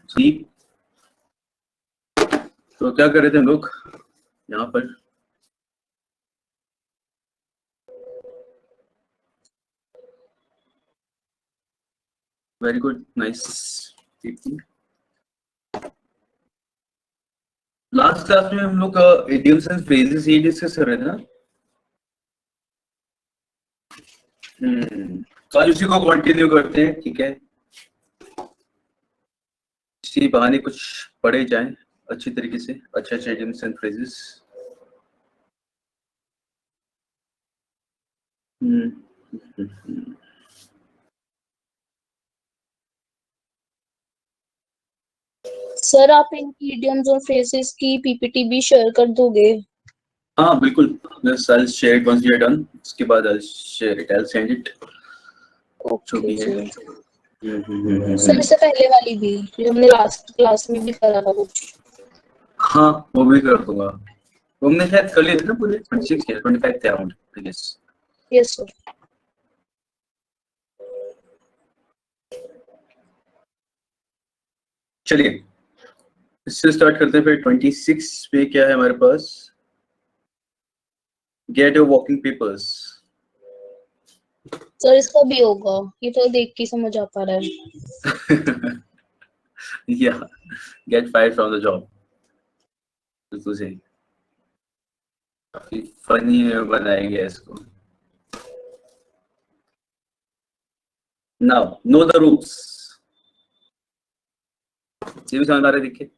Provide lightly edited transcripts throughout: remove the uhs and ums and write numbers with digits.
ठीक, तो क्या कर रहे थे हम लोग यहाँ पर? Very good, nice. Last class में हम लोग इडियम्स एंड फ्रेजेस ये डिस्कस कर रहे थे ना। तो आज उसी को कंटिन्यू करते हैं, ठीक है। इसी बहाने कुछ पढ़े जाएं अच्छी तरीके से, अच्छे अच्छे इडियम्स एंड फ्रेजेस। सर आप इन इडियम्स और फ्रेजेस की पीपीटी भी शेयर कर दोगे? हाँ बिल्कुल, I'll share it once we are done. उसके बाद I'll share it, I'll send it. जो भी है। सर इससे पहले वाली भी जो हमने लास्ट क्लास में भी करा था कुछ। हाँ वो भी कर दूंगा। तुमने शायद कर लिए थे ना पूरे 26 या 25 थे around, I guess. Yes sir. चलिए इससे स्टार्ट करते हैं। फिर 26 पे क्या है हमारे पास? Get your walking papers. Sir इसका भी होगा, ये तो देख के समझ आ पा रहा है। या get fired from the job, बिल्कुल सही। काफी फनी बनाएंगे इसको। Now know the rules. ये भी समझ आ रहा है, देखिए।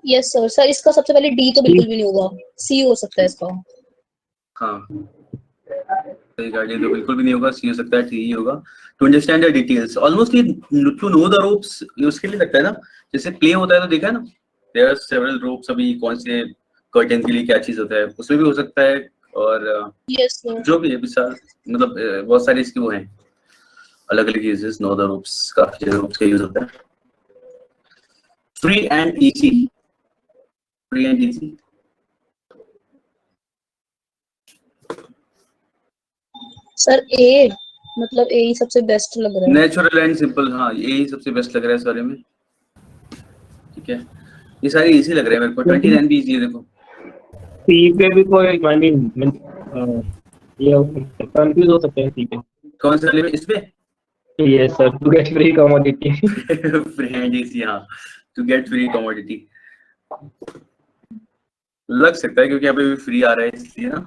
Yes sir. सर इसका सबसे पहले डी तो बिल्कुल भी नहीं होगा, सी हो सकता है इसका। हाँ सही गाड़ी तो बिल्कुल भी नहीं होगा, सी हो सकता है, टी ही होगा। To understand the details, almost ये टू नो द रोप्स उसके लिए लगता है ना, जैसे प्ले होता है तो देखा है ना, देयर आर सेवरल रोप्स। अभी कौन से कर्टन के लिए क्या चीज होता है उसमें भी हो सकता है। और यस सर। जो भी है विशाल, मतलब बहुत सारे इसके वो हैं अलग अलग यूजेस। नो द रोप्स, काफी रोप्स का यूज होता है। Free and easy, free and easy. Sir A, मतलब ए ही सबसे बेस्ट लग रहा है। नेचुरल एंड सिंपल, हाँ यही सबसे बेस्ट लग रहा है इस बारे में, ठीक है। ये सारे इजी लग रहे हैं मेरे को। 29 भी इजी है, देखो। सी पे भी कोई आई मीन ये कंफ्यूज हो सकते हैं सी पे। कौन से वाले में? इसमें ये sir to get free commodity. Free and easy, हाँ, टू गेट फ्री कमोडिटी लग सकता है क्योंकि यहाँ पे भी फ्री आ रहा है इसलिए ना।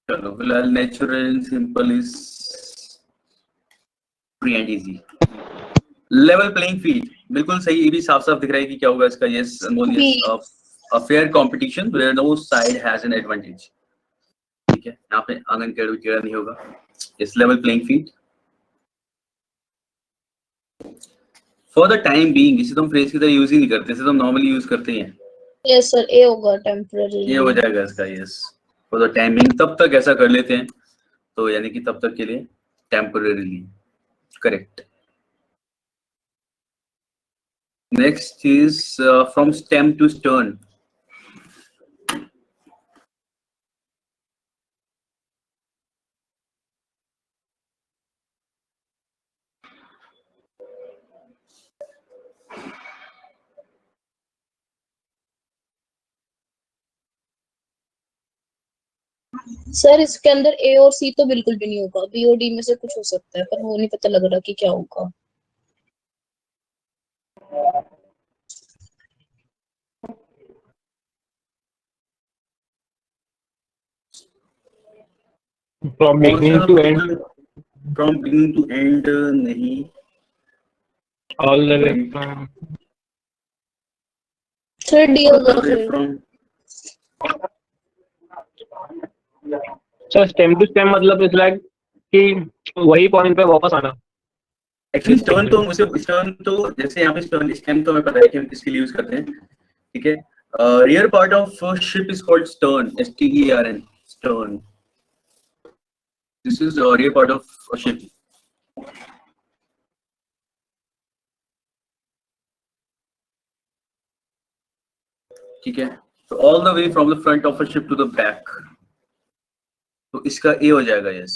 चलो फिलहाल natural and simple is free and easy. Level playing field, बिल्कुल सही। ये भी साफ साफ दिख रहा है कि क्या होगा इसका। Yes Anmol, yes. A fair competition where no side has an advantage, ठीक है। यहाँ पे आंगन टेढ़ा नहीं होगा। इस level playing field for the time being, इसे तो हम फ्रेज की तरह यूज ही नहीं करते, इसे तो हम नॉर्मली यूज करते हैं। यस सर, ए होगा टेम्पररी। ये हो जाएगा इसका, yes. For the time being, तब तक ऐसा कर लेते हैं, तो यानी कि तब तक के लिए temporarily, correct. Next is from stem to stern. Sir इसके अंदर ए और सी तो बिल्कुल भी नहीं होगा, बी और डी में से कुछ हो सकता है, पर वो नहीं पता लग रहा कि क्या होगा। From beginning to end, from beginning to end नहीं, all the way sir D होगा फिर। From. Sir stem to stem मतलब इट्स लाइक कि वही पॉइंट पे वापस आना। एक्चुअली स्टर्न तो मुझे, स्टर्न तो जैसे यहाँ पे स्टर्न, स्टेम तो हमें पता है कि हम किसके लिए यूज करते हैं, ठीक है। Rear part of ship is called stern, STERN, stern. This is rear part of ship, ठीक है। तो all the way from the front of a ship to the back, तो इसका ए हो जाएगा, यस।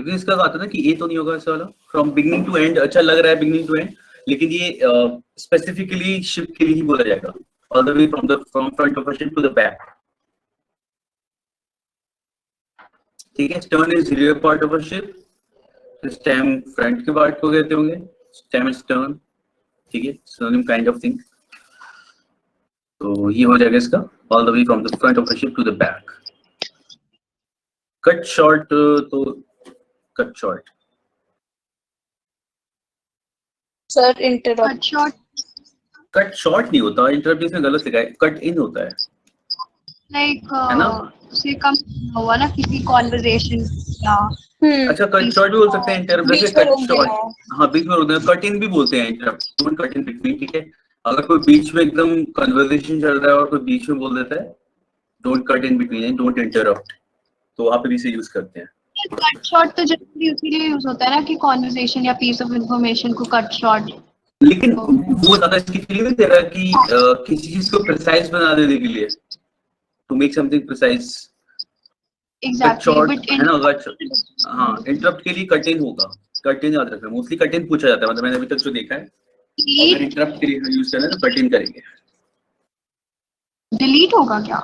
क्योंकि इसका आता है ना कि ए तो नहीं होगा ऐसा वाला, फ्रॉम बिगिनिंग टू एंड अच्छा लग रहा है बिगिनिंग टू एंड, लेकिन ये स्पेसिफिकली शिप के लिए ही बोला जाएगा, all the way from front of a ship to the back. ठीक है, stern is rear part of a ship, stem front के पार्ट को कहते होंगे, स्टेम स्टर्न। ठीक है, सिनोनिम काइंड ऑफ थिंग। तो ये हो जाएगा इसका, all the way from the front of the ship to the back. Cut short, तो cut short sir interrupt. Cut short नहीं होता, इंटरप्ट में गलत लिखा है, कट इन होता है लाइक है ना। से कम हुआ ना किसी कॉन्वर्सेशन या अच्छा, कट शॉर्ट भी बोल सकते हैं इंटरप्ट, बीच जैसे में कट रोक शॉर्ट। देना। हाँ, बीच में रोक देना, कट इन भी बोलते हैं interrupt, don't cut in between. ठीक है, अगर कोई बीच में एकदम कन्वर्सेशन चल रहा है और कोई बीच में बोल देता है don't cut in between, don't interrupt, तो वहां पे भी इसे यूज करते हैं। कट शॉर्ट तो जनरली उसीलिए यूज होता है ना कि कॉन्वर्सेशन या पीस ऑफ इंफॉर्मेशन को कट शॉर्ट। लेकिन वो ज्यादा इसकी फीलिंग नहीं दे रहा कि किसी चीज को प्रिसाइज बना देने के लिए, to make something precise. Cut exactly short but है ना, हाँ, इंटरप्ट के लिए कट इन होगा, कट इन याद रखना, मोस्टली कट इन पूछा जाता है, मतलब मैंने अभी तक जो देखा है, अगर इंटरप्ट के लिए यूज करना है तो कट इन करेंगे। डिलीट होगा क्या?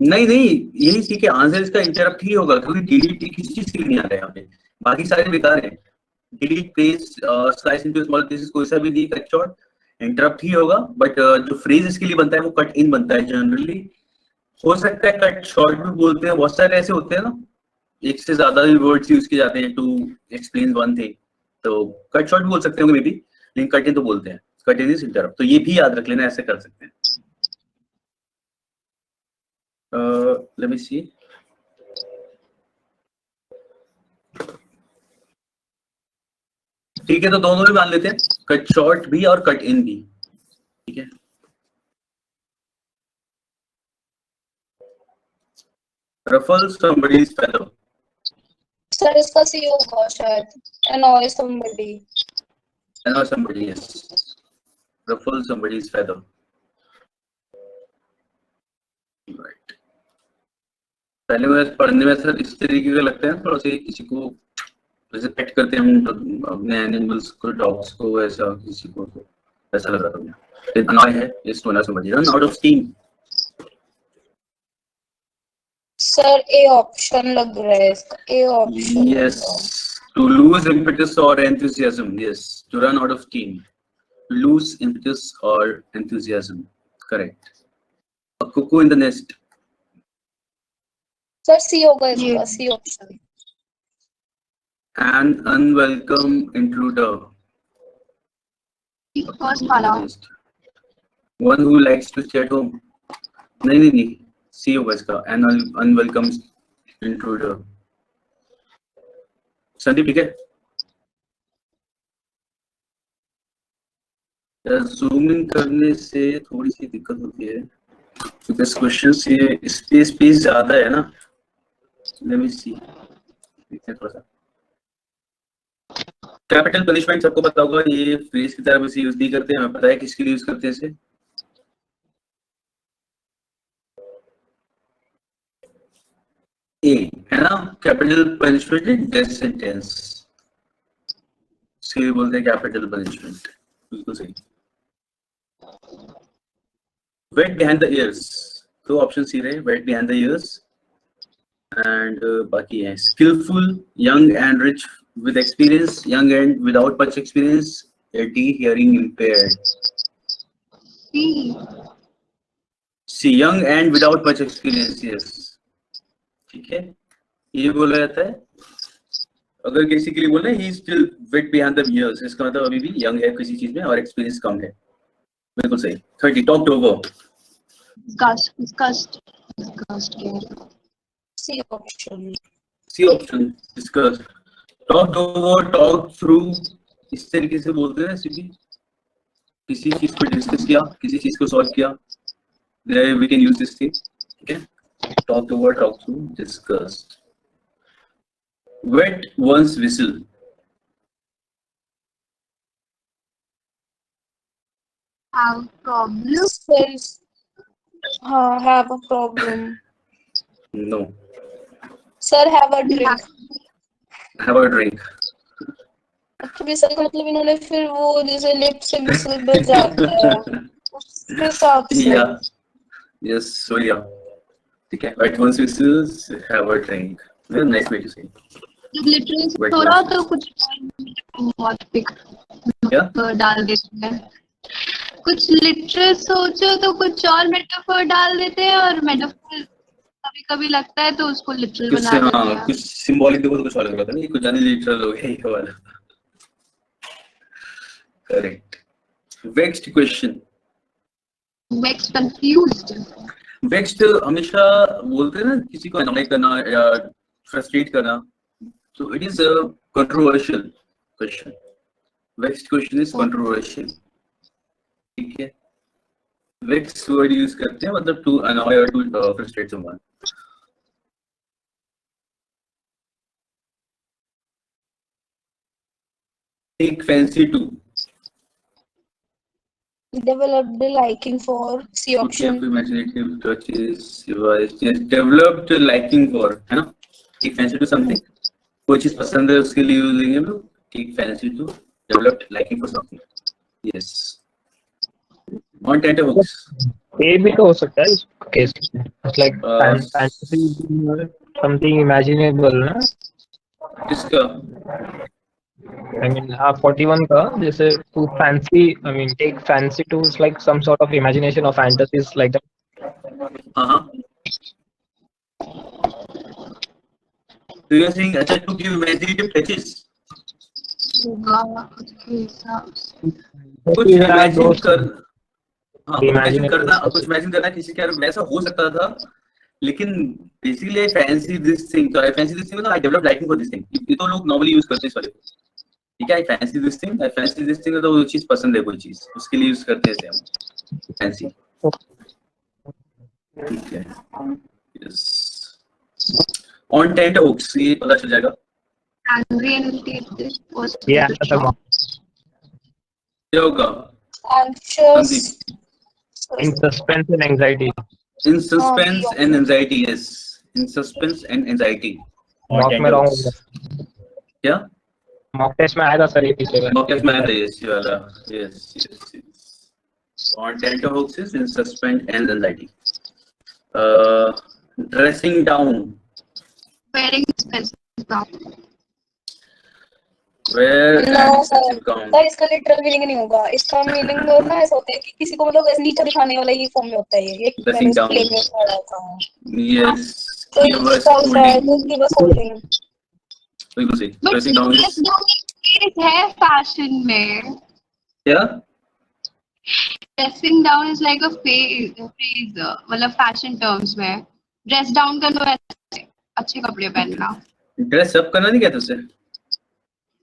नहीं नहीं, यही सी के आंसर इसका इंटरप्ट ही होगा, क्योंकि डिलीट किसी चीज के लिए नहीं आ रहा है यहाँ पे, बाकी सारे बेकार हैं। Delete, paste, slice into small pieces, कोई सा भी दी, कट शॉर्ट इंटरप्ट ही होगा। बट जो फ्रेज इसके लिए बनता है वो कट इन बनता है जनरली। हो सकता है कट शॉर्ट भी बोलते हैं, बहुत सारे ऐसे होते हैं ना, एक से ज्यादा भी वर्ड्स यूज किए जाते हैं टू एक्सप्लेन वन थिंग, तो कट शॉर्ट भी बोल सकते होंगे मे बी, लेकिन कट इन तो बोलते हैं, कट इन इज इंटरप्ट, तो ये भी याद रख लेना, ऐसे कर सकते हैं। लेट मी सी, ठीक है, तो दोनों भी मान लेते हैं, कट शॉर्ट भी और कट इन भी। ठीक है, ruffle somebody's feather, सर इसका सी होगा शायद, annoy somebody। annoy somebody, yes, ruffle somebody's feather, right। पहले में पढ़ने में सर इस तरीके का लगता है, थोड़ा सा किसी को जैसे पेट करते हैं हम अपने एनिमल्स को, डॉग्स को, ऐसा किसी को, तो ऐसा लग रहा था मुझे। annoy है, yes, to annoy somebody, run out of steam। Sir A option लग रहा है इसका, A option. Yes, to lose impetus or enthusiasm, yes, to run out of steam, to lose impetus or enthusiasm, correct। A cuckoo in the nest, sir C होगा इसका, C option. an unwelcome intruder, first वाला one who likes to stay at home, नहीं, सी होगा इसका, an unwelcome intruder। Sandeep ठीक है, zoom in करने से थोड़ी सी दिक्कत होती है क्योंकि इस क्वेश्चन से स्पेस ज्यादा है ना। लेट मी सी, देखते हैं थोड़ा सा। कैपिटल पनिशमेंट सबको पता होगा, ये फ्रेज की तरह से यूज नहीं करते हैं, हमें पता है किसके लिए यूज करते हैं इसे। ए है ना, capital punishment in death sentence, इसके लिए बोलते हैं कैपिटल पनिशमेंट, बिल्कुल सही। वेट बिहाइंड द ईयर्स, तो ऑप्शन सी रहे, wet behind the ears. And बाकी है skillful, young and rich with experience, young and without much experience, D, hearing impaired। C, young and without much experience, yes। ठीक है, ये बोला जाता है अगर किसी के लिए बोलना है he is still wet behind the ears, इसका मतलब अभी भी young है किसी चीज में और एक्सपीरियंस कम है, बिल्कुल सही। 30, talked over, discussed C option. C option, discuss, talked over, talked through, इस तरीके से बोलते हैं सीधी, किसी चीज को डिस्कस किया, किसी चीज को सॉल्व किया, there we can use this thing, okay। talked over, talked through, discussed। wet one's whistle, have problems हाँ, have a problem। no, sir have a drink। Have a drink. अच्छा विसल का मतलब इन्होंने फिर वो जैसे लिप से विसल बज जाता है उस हिसाब से। या यस सो या ठीक है, at once whistles have a drink, very nice way to say। जब लिटरली Wet थोड़ा ones। तो कुछ बहुत पिक क्या डाल देते हैं। कुछ लिटरल सोचो तो कुछ और मेटाफर डाल देते हैं, और मेटाफर कभी कभी लगता है तो उसको लिटरल कुछ बना देते हाँ हैं। कुछ सिंबॉलिक देखो तो कुछ अलग होता है ना, कुछ ज्यादा लिटरल हो गया ये वाला। Correct. Vexed question. Vex confused. Vexed हमेशा बोलते हैं ना किसी को अनॉय करना या फ्रस्ट्रेट करना, तो it is a controversial question. Vexed question is controversial, ठीक है। वेक्स वर्ड यूज करते हैं मतलब टू अनॉय और to frustrate someone. Take fancy to. Developed a liking for C Okay, option. imaginative touches device developed liking for, है ना। Take fancy to something, कोई चीज पसंद है उसके लिए यूज लेंगे हम लोग। Take fancy to developed liking for something. Yes. On tenterhooks. ये भी तो हो सकता है इस केस में, it's like fantasy something imaginable ना। किसका? I mean, 41 का जैसे to fancy, I mean, take fancy to is like some sort of imagination or fantasies like that. हाँ हाँ। तो यू आर सेइंग अच्छा टू गिव इमेजिनेटिव टचेस, होगा उसके हिसाब से। कुछ These are इमेजिन those कर, हाँ कुछ इमेजिन imaginable करना, कुछ touches. इमेजिन करना किसी के वैसा हो सकता था, लेकिन basically I fancy this thing, तो आई फैंसी दिस थिंग मतलब I develop liking for this thing, ये तो लोग नॉर्मली यूज करते हैं इस वाले को। ठीक है, I fancy this thing, I fancy this thing, तो वो चीज पसंद है कोई चीज, उसके लिए यूज करते हैं हम फैंसी। ठीक है, यस। ऑन टेंट हुक्स ये पता चल जाएगा Angry and irritated was Yeah, the that's a shock. क्या होगा। Anxious. Sandeep. in suspense and anxiety. In B suspense and option. anxiety, yes, in suspense and anxiety on Mock में tent wrong hooks. होगा. क्या Mock test में आएगा sir ये पीछे का. मॉकेस में आता है ये वाला। Yes yes yes. On tenterhooks is in suspense and anxiety. Dressing down. Wearing expensive gown. Wear an No sir. expensive gown. Sir इसका लिटरल मीनिंग नहीं होगा, इसका मीनिंग और ना ऐसा होता है कि किसी को मतलब ऐसे नीचा दिखाने वाला ही फॉर्म में होता है ये मैंने Dressing इस down. प्ले में पढ़ा था। Yes. तो Give us इसका होता है holding. give us holding. बिल्कुल सही। But Dressing down dress is down is है fashion में. क्या? Dressing down is like a phrase मतलब fashion terms में. Dress down का तो ऐसे अच्छे कपड़े पहनना. Dress up करना नहीं कहते उसे।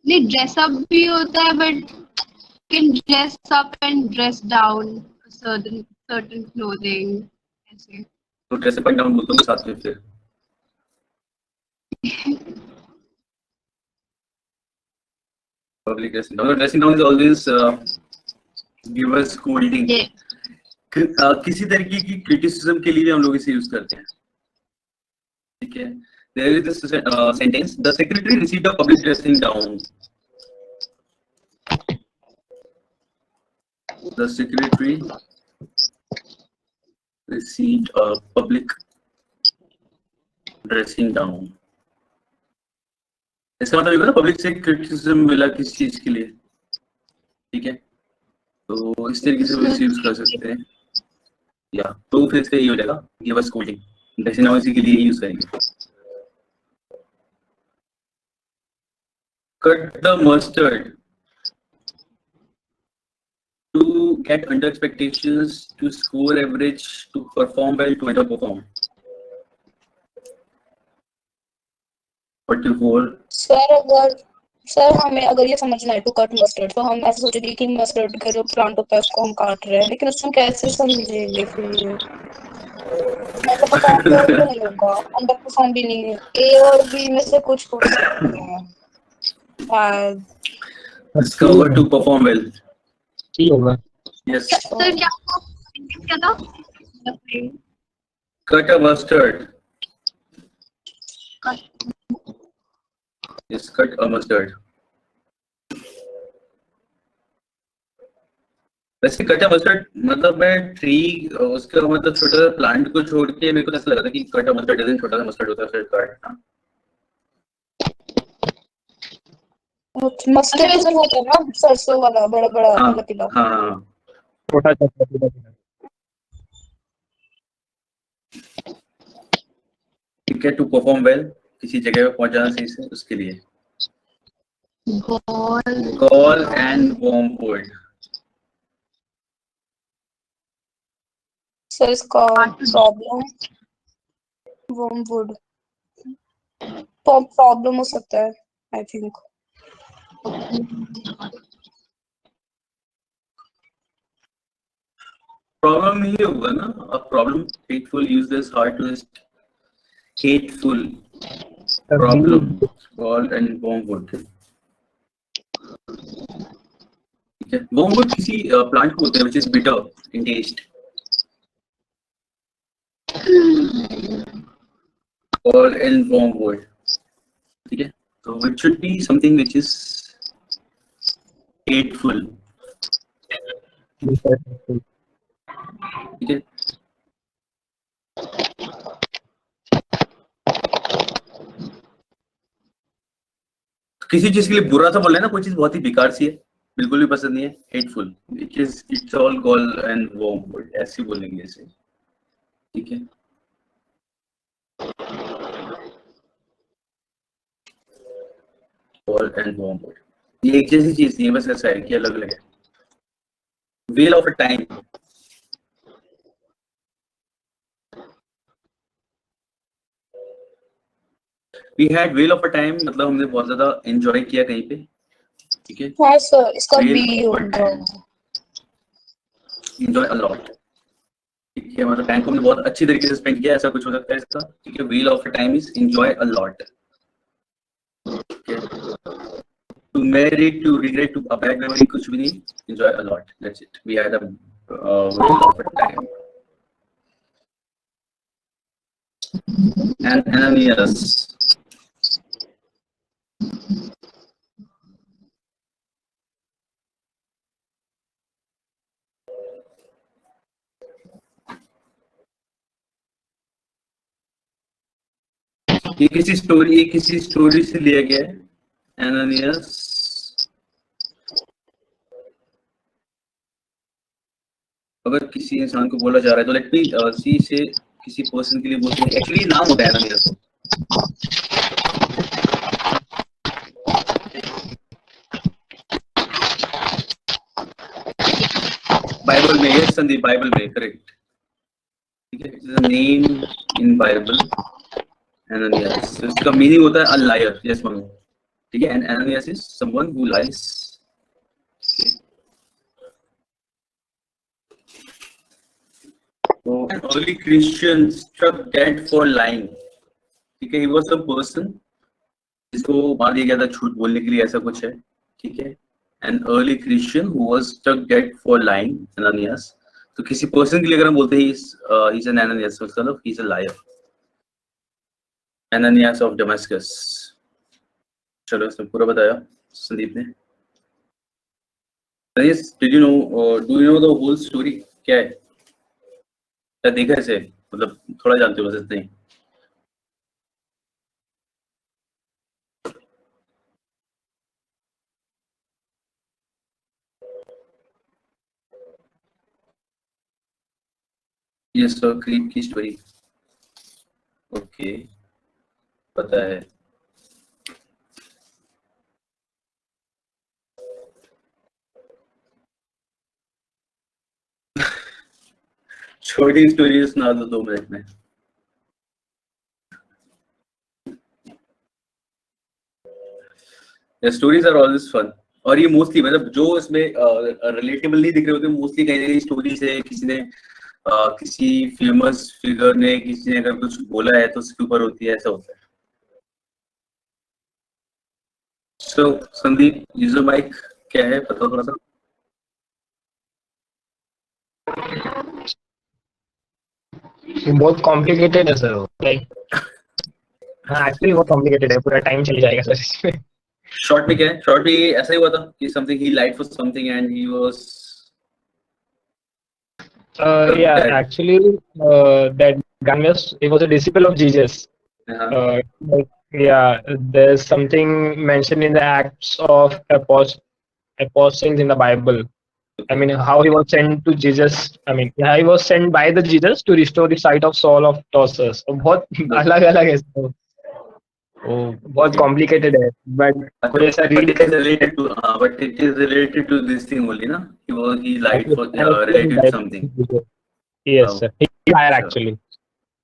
नहीं dress up भी होता है, but you can dress up and dress down certain clothing ऐसे. तो dress up and down बोलते होंगे साथ में फिर। Public dressing down. Dressing down is always give us holding. Yeah. किसी तरीके की क्रिटिसिज्म के लिए हम लोग इसे यूज करते हैं। ठीक है, there is this sentence, the secretary received a public dressing down. The secretary received a public dressing down. इसका मतलब ये ना पब्लिक से क्रिटिसिज्म मिला किस चीज के लिए। ठीक है, तो इस तरीके से इसे यूज कर सकते हैं, या तो फिर से ये हो जाएगा give us holding, dressing down इसी के लिए यूज करेंगे। Cut the mustard. To get under expectations, to score average, to perform well, to underperform. 44. Sir हमें अगर ये समझना है टू कट मस्टर्ड, तो हम ऐसे सोचेंगे कि मस्टर्ड का जो प्लांट होता है उसको हम काट रहे हैं, लेकिन उसको हम कैसे समझेंगे फिर मतलब परफॉर्म तो नहीं होगा, अंडर परफॉर्म भी नहीं है, ए और बी में से कुछ हो सकते हैं शायद। Discover to perform well. ठीक होगा. Yes. सर क्या था? Cut a mustard. is cut a mustard. वैसे कटा मस्टर्ड मतलब मैं ट्री उसका मतलब छोटा सा प्लांट को छोड़ के मेरे को ऐसा लगा था कि कटा मस्टर्ड जैसे छोटा सा मस्टर्ड होता है फिर काटना. मस्टर्ड जैसा होता है ना, सरसों वाला बड़ा बड़ा हाँ लकीला. हाँ. छोटा छोटा ठीक है, टू परफॉर्म वेल, किसी जगह पे पहुंच जाना सही से, उसके लिए. Gall and wormwood. सर इसका प्रॉब्लम वर्मवुड प्रॉब्लम हो सकता है आई थिंक. प्रॉब्लम ये होगा ना, a problem hateful useless hard to hateful problem gall and wormwood. ठीक है, wormwood किसी प्लांट को होते हैं which is bitter in taste. Gall and wormwood. ठीक है, so it should be something which is hateful. ठीक है, किसी चीज के लिए बुरा सा बोल रहे हैं ना, कोई चीज बहुत ही बेकार सी है, बिल्कुल भी पसंद नहीं है, hateful, it's all gall and wormwood, ऐसे बोलेंगे इसे. ठीक है, गॉल एंड वर्मवुड ये एक जैसी चीज नहीं है, बस ऐसा है कि अलग अलग है. Wheel of a time. We had wheel of a time मतलब हमने बहुत ज्यादा एंजॉय किया कहीं पे. ठीक है, हाँ सर, इसका Wheel बी of a होगा. enjoy a lot. ठीक है, मतलब टाइम को हमने बहुत अच्छी तरीके से स्पेंड किया, ऐसा कुछ हो सकता है इसका. ठीक है, wheel of a time is enjoy a lot. To marry, to regret, to a bad memory, कुछ भी नहीं, enjoy a lot, that's it. We had a wheel of a time. And Ananias. ये किसी स्टोरी से लिया गया है. Ananias अगर किसी इंसान को बोला जा रहा है तो लेट मी सी से किसी पर्सन के लिए बोलते हैं, एक्चुअली नाम होता है Ananias. बाइबल में, यस संदीप, बाइबल में करेक्ट. ठीक है, it's a name in Bible Ananias. So इसका मीनिंग होता है a liar. Yes mummy. ठीक है, and Ananias is someone who lies. So an early Christian struck dead for lying. ठीक है, he was a person जिसको मार दिया गया था झूठ बोलने के लिए, ऐसा कुछ है. ठीक है, an early Christian who was struck dead for lying, Ananias. तो किसी पर्सन के लिए अगर हम बोलते हैं he's an Ananias, so मतलब he's a liar. Ananias of Damascus. चलो इसने पूरा बताया संदीप ने. Ananias, do you know the whole story? क्या है, क्या देखा इसे, मतलब थोड़ा जानते हो बस इतना ही. यस सर, क्रीप की स्टोरी. ओके, पता है. छोटी स्टोरी सुना दो 2 मिनट में. Stories are always fun. और ये मोस्टली मतलब जो इसमें रिलेटेबल नहीं दिख रहे होते, मोस्टली कहीं ना कहीं स्टोरी से किसी ने किसी फेमस फिगर ने, किसी ने अगर कुछ बोला है तो उसके ऊपर होती है, ऐसा होता है. सो संदीप, यूजर माइक क्या है, बताओ थोड़ा सा. बहुत कॉम्प्लिकेटेड है सर, लाइक हाँ एक्चुअली वो कॉम्प्लिकेटेड है, पूरा टाइम चले जाएगा सर इसमें. शॉर्ट में क्या है, शॉर्ट में ऐसा ही हुआ था कि something he lied for something and he was Yeah, dead. actually, that Ganyas, he was a disciple of Jesus. Like, yeah, there's something mentioned in the Acts of Apostles in the Bible. I mean, how he was sent to Jesus. I mean, yeah, he was sent by the Jesus to restore the sight of Saul of Tarsus. तो बहुत अलग-अलग है सब. वो बहुत complicated है, but कोई ऐसा But read it is related to but it is related to this thing only, na? He lied for related to something. Yes, sir. He lied अच्छा. actually.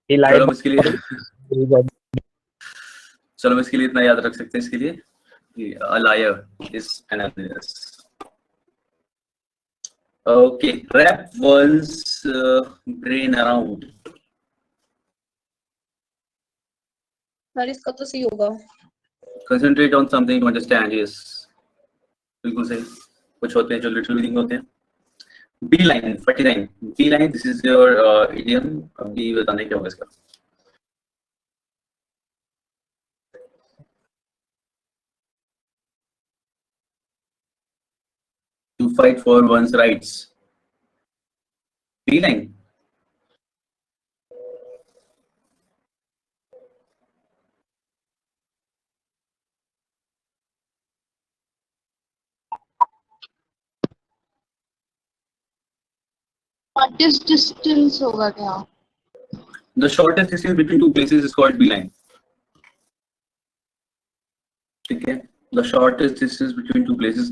He lied. चलो हम इसके लिए चलो हम इसके लिए इतना याद रख सकते हैं इसके लिए कि a liar is Ananias. Okay, wrap one's brain around. Sir इसका तो सही होगा. Concentrate on something to understand. Yes, बिल्कुल सही. कुछ होते हैं जो literal meaning होते हैं. B-line 49. B-line, this is your idiom. अभी बताने क्या होगा इसका. To fight for one's rights. B-line. Shortest distance होगा क्या? The shortest distance between two places is called B-line. ठीक है. The shortest distance between two places.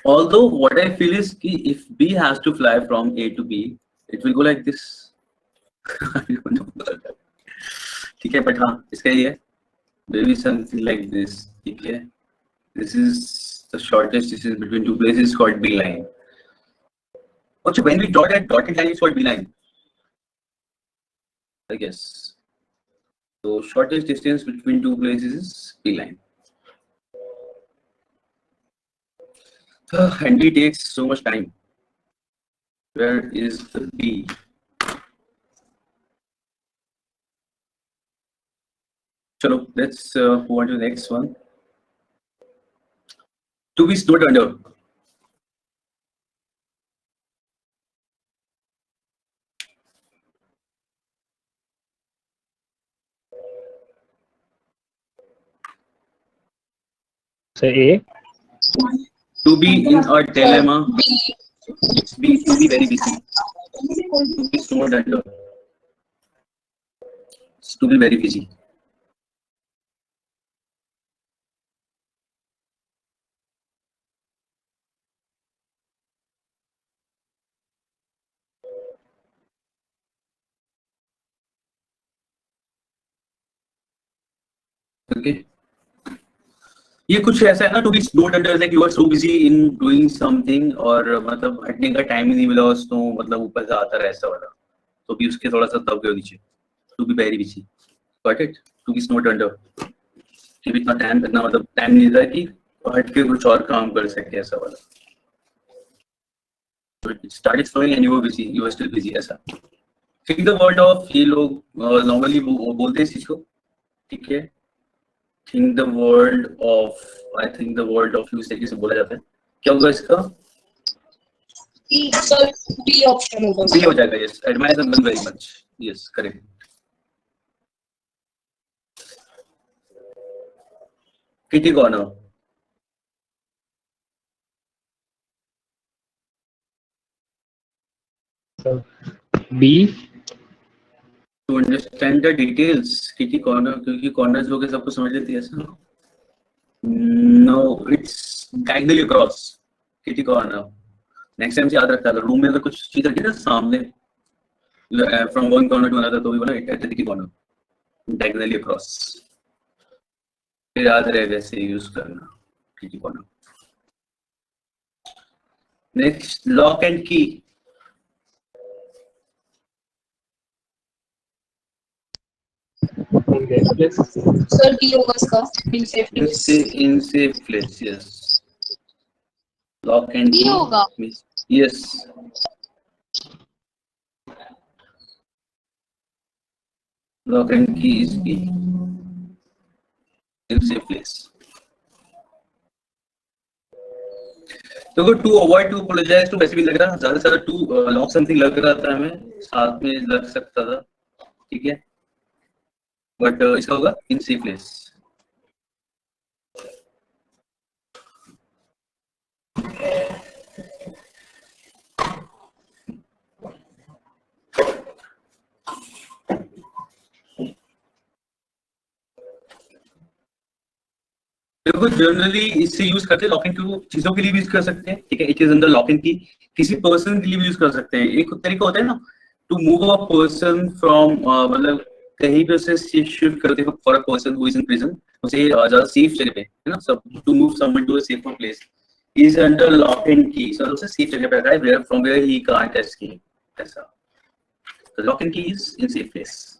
Although what I feel is कि if B has to fly from A to B, it will go like this. ठीक है, but हाँ इसका ये है. Maybe something like this. ठीक है. This is the shortest distance between two places called B-line. Also, when we draw that dotted line, it's called B-line. I guess. So shortest distance between two places is B-line. And B takes so much time. Where is the B? Chalo, let's move on to the next one. To be snowed under. Say A. To be in a dilemma. It's B. To be very busy. To be snowed under. It's to be very busy. Okay. ये कुछ ऐसा है ना, to be snowed under, like you are so busy in doing something और मतलब हटने का time ही नहीं मिला, उसको मतलब ऊपर से आता रहा ऐसा वाला, तो भी उसके थोड़ा सा दब गया नीचे. To be very busy. Got it? To be snowed under. कि भी इतना मतलब टाइम नहीं था कि हट के कुछ और काम कर सके ऐसा वाला. So it started snowing and you were busy. You were still busy ऐसा. Think the word of ये लोग normally बोलते हैं इस चीज को. ठीक है. Think the world of, I think the world of use तरीके से बोला जाता है. क्या होगा इसका? सर B ऑप्शन होगा. B हो जाएगा. Yes, admire them very much. Yes, correct. Kitty corner. B. To understand the details. Kitty corner, क्योंकि corners लोग सबको समझ लेती है ऐसा. No, it's diagonally across. Kitty corner. Next time से याद रखता है, रूम में अगर कुछ चीज रखी ना सामने, from one corner to another, तो भी बोला at the kitty corner. Diagonally across. फिर याद रहे वैसे यूज करना. Kitty corner. Next, lock and key. Sir B होगा इसका. In safe place. In safe place, yes. Lock and B key. होगा. Yes. Lock and key is B. in safe place. तो to avoid to apologise तो वैसे भी लग रहा, ज्यादा से ज्यादा टू लॉक समथिंग लग रहा था हमें, साथ में लग सकता था, ठीक है, बट इसका होगा इन सेफ प्लेस. देखो जनरली इससे यूज करते हैं लॉक इन टू चीजों के लिए भी यूज कर सकते हैं, ठीक है, it is under lock and की. किसी पर्सन के लिए भी यूज कर सकते हैं. एक तरीका होता है ना to move a person from, मतलब कहीं पे उसे शिफ्ट करते हैं for a person who is in prison, उसे ज्यादा सेफ जगह पे, है ना, सब to move someone to a safer place is under lock and key. So उसे सेफ जगह पे रखा है where from where he can't escape, ऐसा. तो lock and key is in safe place.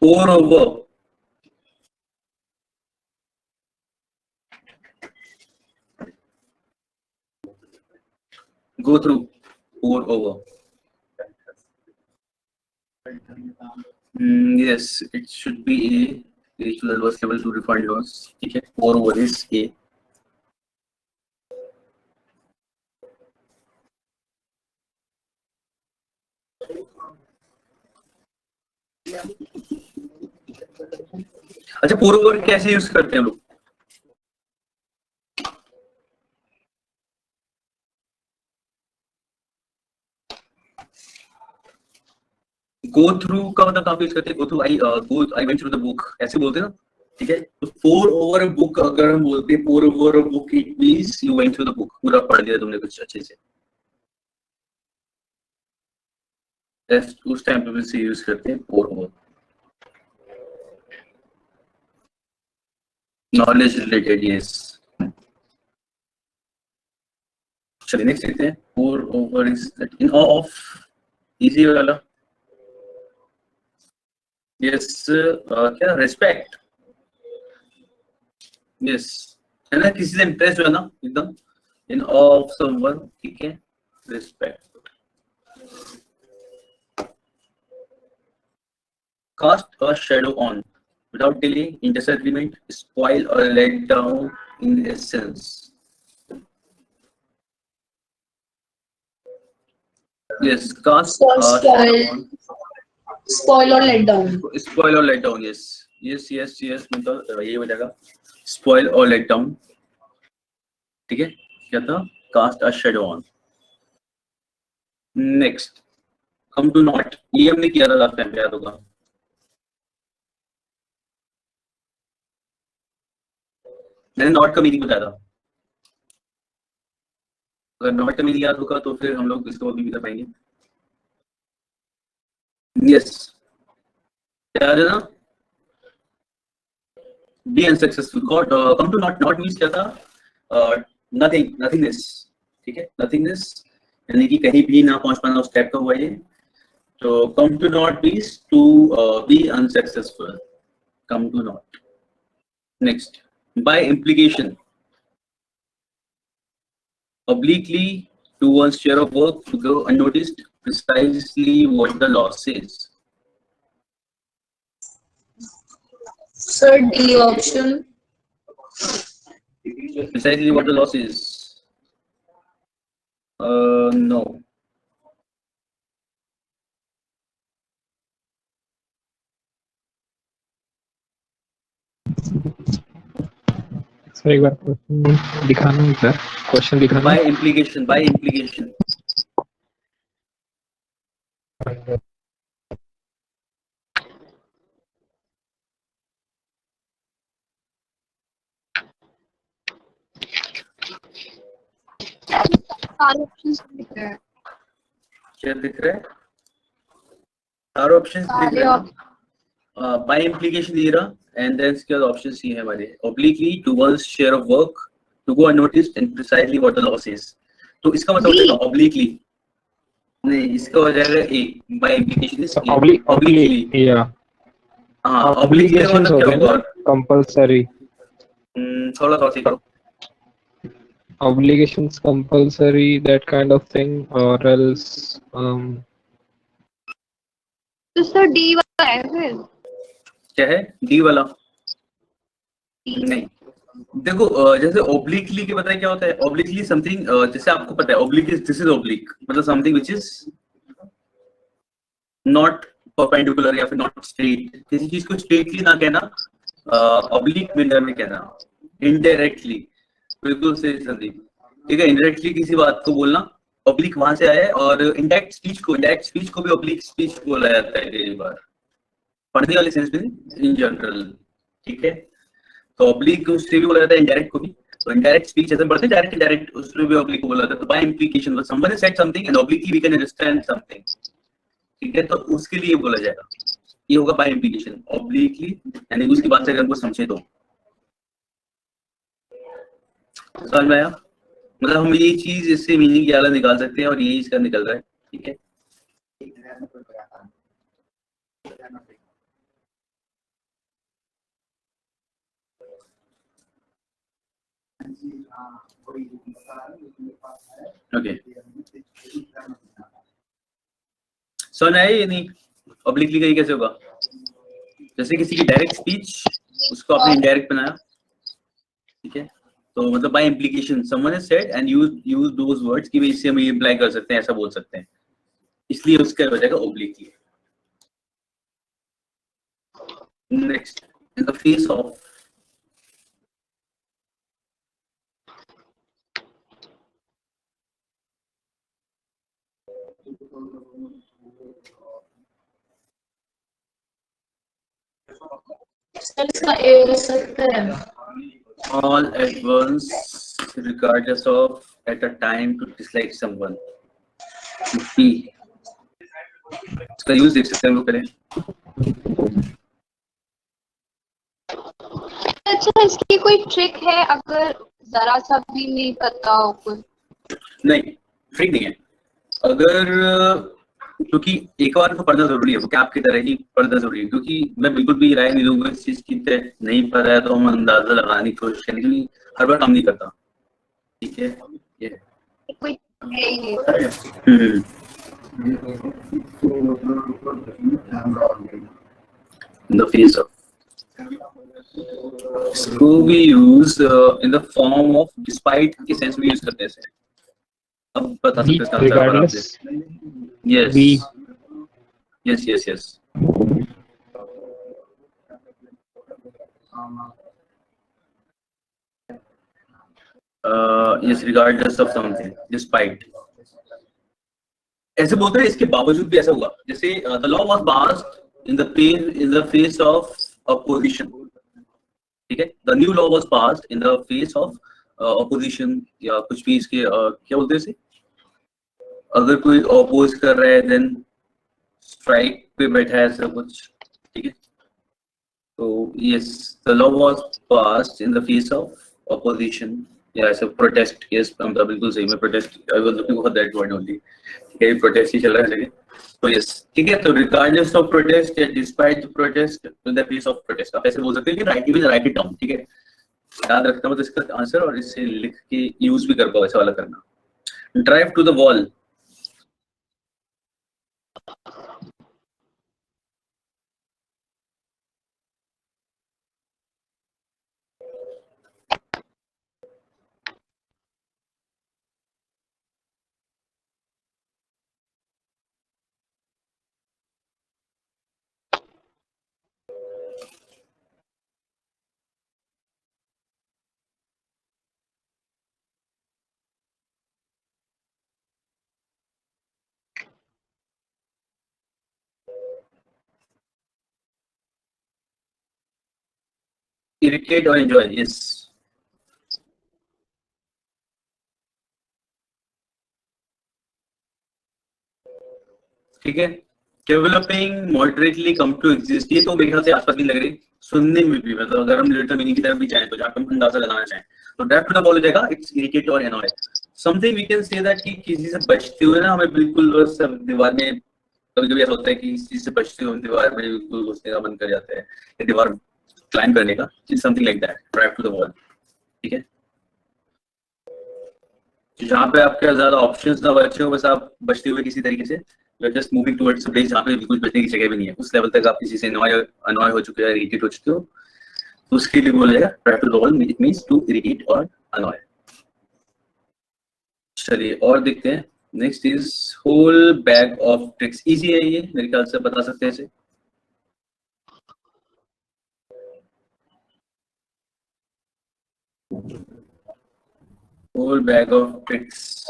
pour over, go through, pour over. Yes, it should be A. Reach to the lowest level to refund loss. Okay, pour over is A. अच्छा, pour over कैसे use करते हैं लोग? Go through का मतलब कहाँ पे use करते हैं? Go through, I went through the book, ऐसे बोलते हैं ना, ठीक है. तो पोर ओवर अ बुक अगर हम बोलते हैं pore over a book, it means you went through the book, पूरा पढ़ लिया तुमने कुछ अच्छे से. उस टाइम पे से यूज करते हैं pore over. Knowledge related, yes. चलिए नेक्स्ट देखते हैं. Pore over is in of, easy वाला. यस, क्या रेस्पेक्ट, यस, है ना, किसी से इंप्रेस जो है ना एकदम, इन ऑफ समवन, ठीक है, respect. Cast a shadow on without delay, in disagreement, spoil or let down in essence. Yes, cast a shadow on. Spoil or let down. Spoil or let down, yes. Yes, मतलब ये हो जाएगा spoil or let down, ठीक है. क्या था? Cast a shadow on. Next, come to not. ये हमने किया था लास्ट टाइम, याद होगा. मैंने नॉट का मीनिंग बताया था. अगर नॉट का मीनिंग याद होगा तो फिर हम लोग इसको अभी भी कर पाएंगे. यस, याद है ना. Be unsuccessful. Come to naught means क्या था? नथिंगनेस, ठीक है, नथिंगनेस यानी कि कहीं भी ना पहुंच पाना, उस टाइप का हुआ ये. तो come to naught means to be unsuccessful. Come to naught. Next, by implication, obliquely to one's share of work to go unnoticed, precisely what the loss is. Sir, D option. Precisely what the loss is. No. Sir एक बार question दिखाना है sir, question दिखाना. By implication, by implication. सारे options दिख रहे हैं. क्या दिख रहा है? सारे ऑप्शंस दिख रहे हैं. By implication दे रहा, and then इसके बाद ऑप्शंस ये है हमारे. Obliquely to one's share of work to go unnoticed and precisely what the loss is. तो इसका मतलब हो जाएगा obliquely. नहीं, इसका हो जाएगा A. By implication is A. obliquely, yeah. हाँ, obliquely का मतलब क्या होगा? Compulsory. थोड़ा सा सीखो. Obligations compulsory, that kind of thing, or else तो सर डी वाला है फिर. क्या है? D वाला. नहीं देखो जैसे ओब्लिकली के बताए क्या होता है, ओब्लिकली समथिंग जैसे आपको पता है oblique is this is oblique मतलब something which is not perpendicular या फिर नॉट स्ट्रेट, किसी चीज को स्ट्रेटली ना कहना ऑब्लिक मैनर में कहना, इनडायरेक्टली बिल्कुल सही संदीप, ठीक है, इनडायरेक्टली किसी बात को बोलना ऑब्लिक वहां से आया है, और इनडायरेक्ट स्पीच को भी ऑब्लिक स्पीच बोला जाता है कई बार पढ़ने वाले सेंस में इन जनरल, ठीक है। तो ऑब्लिक उससे भी बोला जाता है इनडायरेक्ट को भी, तो इनडायरेक्ट स्पीच जैसे पढ़ते हैं डायरेक्ट इनडायरेक्ट उसमें भी ऑब्लिक को बोला जाता है, तो by implication when someone has said something and obliquely we can understand something, ठीक है, तो उसके लिए बोला जाएगा, ये होगा बाय इंप्लीकेशन ऑब्लिकली, यानी उसकी बात से अगर हमको समझे तो समझ में आया, मतलब हम ये चीज इससे मीनिंग ज्यादा निकाल सकते हैं और यही इसका निकल रहा है, ठीक है। ओके समझ आया ये नहीं ऑब्लिकली का ये कैसे होगा, जैसे किसी की डायरेक्ट स्पीच उसको आपने इनडायरेक्ट बनाया, ठीक है, तो मतलब by implication someone has said and use those words कि इससे हम ये इंप्लाई कर सकते हैं, ऐसा बोल सकते हैं, इसलिए उसका हो जाएगा obliquely. Next in the face of, sir इसका ए हो सकता है all at once regardless of at a time to dislike someone, B इसका यूज देख सकते हैं हम लोग करें। अच्छा इसकी कोई ट्रिक है अगर जरा सा भी नहीं पता हो कुछ? नहीं ट्रिक नहीं है, अगर क्योंकि एक बार तो पढ़ना जरूरी है, वो क्या आपकी तरह ही पढ़ना जरूरी है, क्योंकि मैं बिल्कुल भी राय नहीं दूंगा इस चीज की, नहीं पता है तो हम अंदाजा लगाने की कोशिश करेंगे, क्योंकि हर बार काम नहीं करता, ठीक है ये कोई है ही नहीं। in the face of, इसको भी use in the form of despite के सेंस में यूज करते हैं, अब बता सकते हैं इसका answer regardless. Yes We. Yes yes yes yes regardless of something despite, ऐसे बोलते हैं इसके बावजूद भी ऐसा हुआ, जैसे the law was passed in the face of opposition, ठीक है, the new law was passed in the face of opposition या कुछ भी इसके क्या बोलते हैं इसे, अगर कोई अपोज कर रहा है देन स्ट्राइक पे बैठा है ऐसा कुछ, ठीक है, तो yes the law was passed in the face of opposition या ऐसा प्रोटेस्ट, यस बिल्कुल सही, मैं protest I was looking for that word only, ठीक है, प्रोटेस्ट ही चल रहा है लेकिन, तो यस ठीक है, तो रिगार्डलेस ऑफ प्रोटेस्ट या despite the protest in the face of protest, आप ऐसे बोल सकते हैं कि right even right it down, ठीक है, याद रखना मतलब इसका आंसर और इससे लिख के यूज भी कर पाओ ऐसा वाला करना। Drive to the wall, irritate or enjoy, yes ठीक है, developing moderately come to exist, ये तो मेरे ख्याल से आसपास नहीं लग रही, सुनने में भी मतलब अगर हम लिटरल मीनिंग की तरफ भी जाएं तो जहाँ पे हम अंदाजा लगाना चाहें तो ड्राइव टू द वॉल हो जाएगा, इट्स इरिटेट और annoy, something we can say that कि किसी से बचते हुए ना हमें बिल्कुल बस दीवार में, कभी कभी ऐसा होता है कि इस चीज से बचते हुए दीवार में बिल्कुल घुसने का मन कर जाता है या दीवार क्लाइंब करने का, something like that, drive to the wall, ठीक है, जहाँ पे आपके ज्यादा ऑप्शंस ना बचे हो, बस आप बचते हुए किसी तरीके से you are just moving towards a place जहाँ पे बिल्कुल बचने की जगह भी नहीं है, उस लेवल तक आप किसी से अनॉय हो चुके हो, इरिटेट हो चुके हो, उसके लिए बोला जाएगा try to resolve, it means to irritate और अनॉय। चलिए और देखते हैं। Next is whole bag of tricks. Easy है ये, मेरे ख्याल से बता सकते हैं इसे। Whole bag of tricks.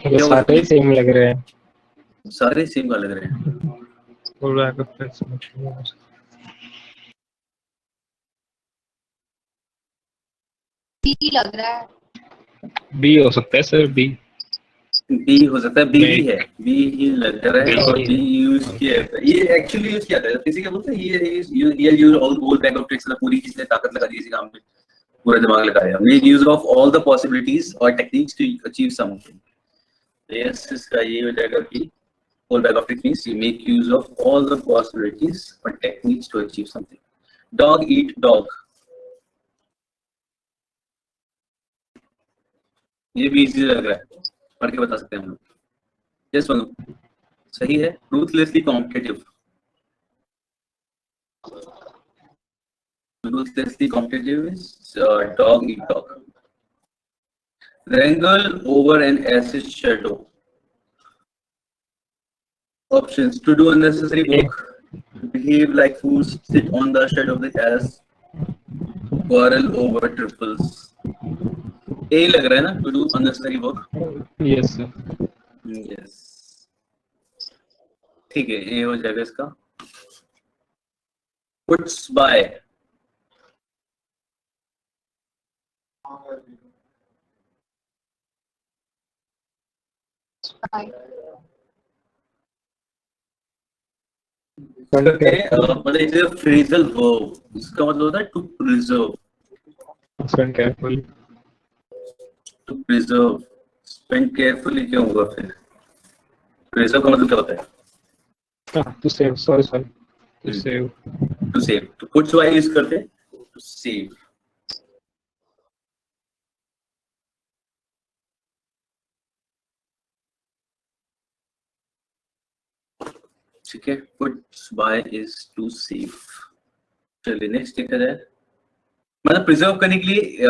ये सारे सेम लग रहे हैं। सारे सेम का लग रहे हैं। Full bag of tricks. B लग रहा है। बी हो सकता है सर, बी। बी हो सकता है, बी ही नहीं। है, बी ही लग रहा है। B और ही बी यूज किया है, ये एक्चुअली यूज किया था किसी का बोलते हैं ये use all whole bag of tricks, पूरी किसी ने ताकत लगा दी इसी काम में, पूरा दिमाग लगाया। Make use of all the possibilities और techniques to achieve something. Yes, इसका ये हो जाएगा कि whole bag of tricks means you make use of all the possibilities or techniques to achieve something. Dog eat dog. ये भी easy लग रहा है, पढ़ के बता सकते हैं हम लोग। यस बोलो, सही है। Ruthlessly competitive. Ruthlessly competitive is dog eat dog. Wrangle over an acid shadow. Options: to do unnecessary work, behave like fools, sit on the shed of the ass, quarrel over triples. A लग रहा है ना, to do unnecessary work. Yes sir. Yes. ठीक है, A हो जाएगा इसका। Puts by. मतलब इसे phrasal verb, इसका मतलब होता है to preserve. Spend carefully. To preserve. Spend carefully क्यों होगा फिर? Preserve का मतलब क्या होता है? To save. Sorry. To save. To save. तो puts by यूज करते हैं to save. ठीक है, puts by is to save. चलिए नेक्स्ट देखा जाए। मतलब प्रिजर्व करने के लिए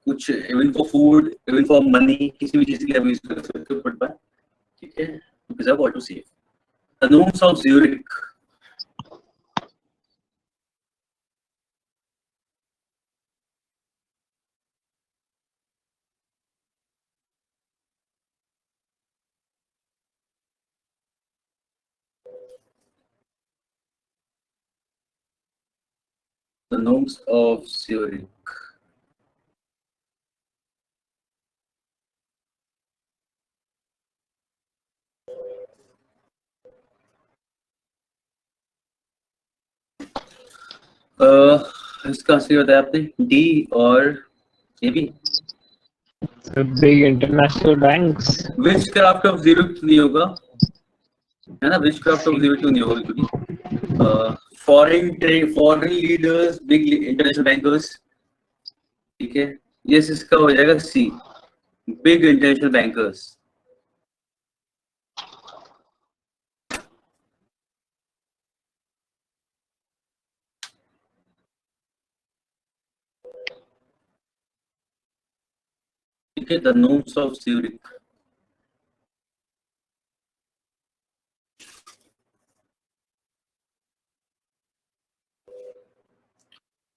कुछ even for food, even for money, किसी भी चीज के लिए आप यूज कर सकते हो पुट बाय। ठीक है, टू प्रिजर्व और to save. The gnomes of Zurich. The norms of Zurich. इसका सही बताया आपने, डी और ए भी। Big international banks. Witchcraft of Zurich नहीं होगा, है ना? विचक्राफ्ट ऑफ ज़्यूरिक नहीं होगा बिल्कुल भी। Foreign leaders, big international bankers. ठीक है, यस, इसका हो जाएगा सी, बिग इंटरनेशनल बैंकर्स। ठीक है, the gnomes of Zurich.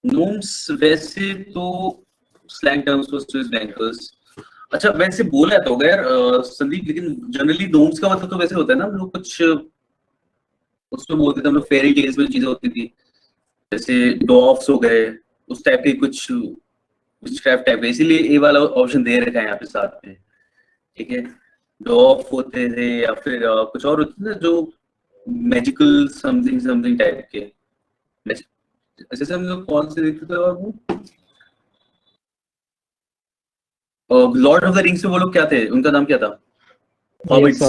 Norms वैसे तो slang terms for Swiss bankers. अच्छा, वैसे बोला तो यार संदीप, लेकिन जनरली नोम्स का मतलब तो वैसे होता है ना, हम लोग कुछ उसमें बोलते थे, हम लोग फेरी टेल्स में चीजें होती थी, जैसे डॉफ्स हो गए, उस टाइप के कुछ विचक्राफ्ट टाइप है, इसीलिए ए वाला ऑप्शन दे रखा है यहाँ पे साथ में। ठीक है, डॉफ होते थे या फिर कुछ और होते थे जो मैजिकल समथिंग समथिंग टाइप के। जैसे हम लोग कौन से देखते थे, और वो लॉर्ड ऑफ द रिंग्स में वो लोग क्या थे, उनका नाम क्या था? Hobbits.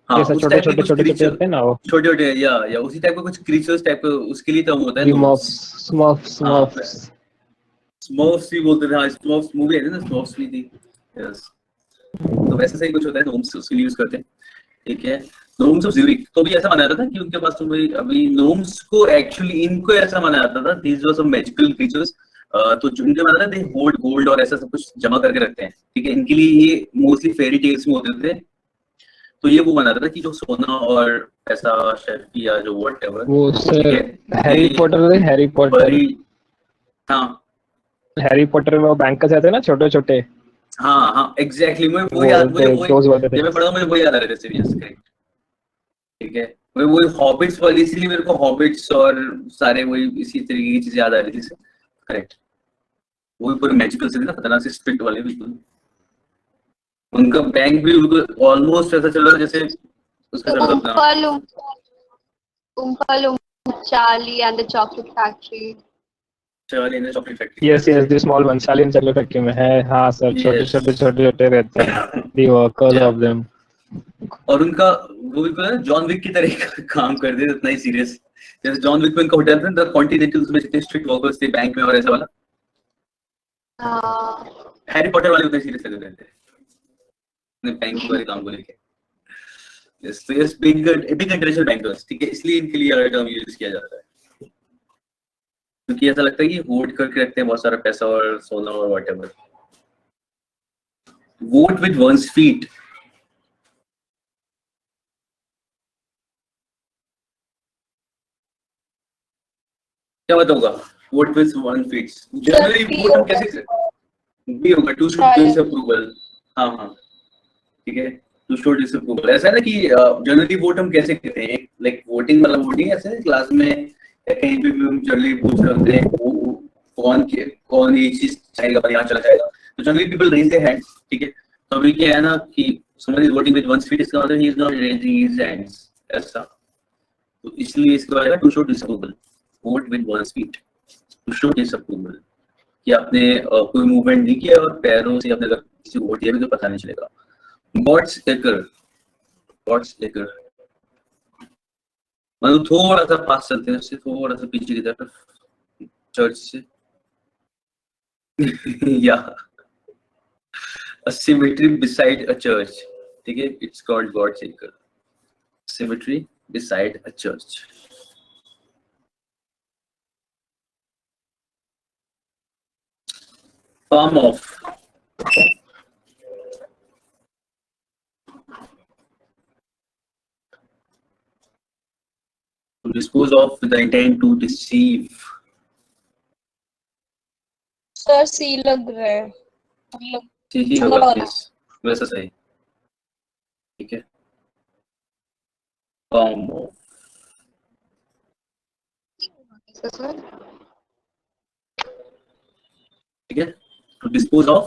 हाँ, ये सब उस टाइप के कुछ छोटे क्रीचर, होते हैं ना वो। छोटे या उसी टाइप का कुछ क्रीचर्स टाइप का, उसके लिए टर्म होता है Smurfs. स्मर्फ्स भी बोलते थे। हाँ, स्मर्फ्स मूवी है ना, स्मर्फ्स भी थी। यस, तो वैसे सही कुछ होता है, नोम्स उसके लिए यूज करते हैं। ठीक है, नोम्स ऑफ ज्यूरिक तो भी ऐसा माना जाता था कि उनके पास तो अभी नोम्स को एक्चुअली इनको ऐसा माना जाता था these were some magical creatures, तो जिनके माना था दे होल्ड गोल्ड और ऐसा सब कुछ जमा करके रखते हैं, ठीक है, इनके लिए ये मोस्टली फेरी टेल्स में होते थे, तो ये वो बनाता था कि जो सोना और ऐसा शेल्फ या जो व्हाटएवर वो ठीक है हैरी पॉटर है, हैरी पॉटर, बड़ी हाँ हैरी पॉटर में वो बैंकर्स रहते हैं ना छोटे छोटे, हाँ हाँ एग्जैक्टली मैं वो वो याद मुझे वो दोस्त बोलते थे। जब मैं पढ़ा मुझे वो याद आ रहे थे सीरियस करेक्ट, ठीक है, वो हॉबिट्स वाली इसीलिए मेरे को हॉबिट्स और सारे वही इसी तरीके की चीजें याद आ रही थी, करेक्ट, वो भी पूरे मैजिकल से ना खतरनाक से स्ट्रिक्ट वाले बिल्कुल, उनका बैंक भी बिल्कुल ऑलमोस्ट ऐसा चल रहा है जैसे उसका चल रहा था Oompa Loompa Charlie and the Chocolate Factory. Charlie and the chocolate factory. Yes yes the small one, Charlie and chocolate factory में है, हाँ सर, छोटे Yes. छोटे छोटे छोटे रहते हैं, the workers Yeah. Of them. और उनका वो बिल्कुल ना जॉन विक की तरह काम करते थे, उतना ही सीरियस, जैसे जॉन विक में उनका होटल था द कॉन्टिनेंटल में जितने स्ट्रिक्ट वर्कर्स थे बैंक में और ऐसा वाला, हैरी पॉटर वाले उतने सीरियस लगे रहते हैं बैंक वाले काम को लेके। यस तो यस बिग इंटरनेशनल बैंकर्स, ठीक है, इसलिए इनके लिए टर्म यूज किया जाता है क्योंकि ऐसा लगता है कि होल्ड करके रखते हैं बहुत सारा पैसा और सोना और whatever. Vote with one's feet, क्या बात होगा vote with one feet, generally vote हम कैसे भी होगा टू शुड गिव अप्रूवल, हाँ हाँ ठीक है, टू शुड गिव अप्रूवल, ऐसा है ना कि जनरली वोट हम कैसे करते हैं, लाइक वोटिंग मतलब वोटिंग ऐसे क्लास में या कहीं पे भी हम जनरली पूछ रहे हैं कौन ये चीज चाहेगा और यहाँ चला जाएगा, तो generally people raise their hand, ठीक है, तो अभी क्या है ना कि someone is voting with one feet, इसका मतलब ही is not raising his hands ऐसा, तो इसलिए इसके बारे में to show disapproval, vote with one feet, to show disapproval कि आपने कोई मूवमेंट नहीं किया और पैरों से आपने अगर किसी को वोट दिया भी तो पता नहीं चलेगा। गॉड्स एकर मतलब थोड़ा सा पास चलते हैं उससे, थोड़ा सा पीछे की तरफ चर्च से या a cemetery beside a church, ठीक है, it's called God's acre, cemetery beside a church। Farm off, to dispose of with the intent to deceive, sir C लग रहा है, मतलब ही चंगा होगा लग रहा yes, वैसा सही, ठीक है, farm off, ठीक है, to dispose of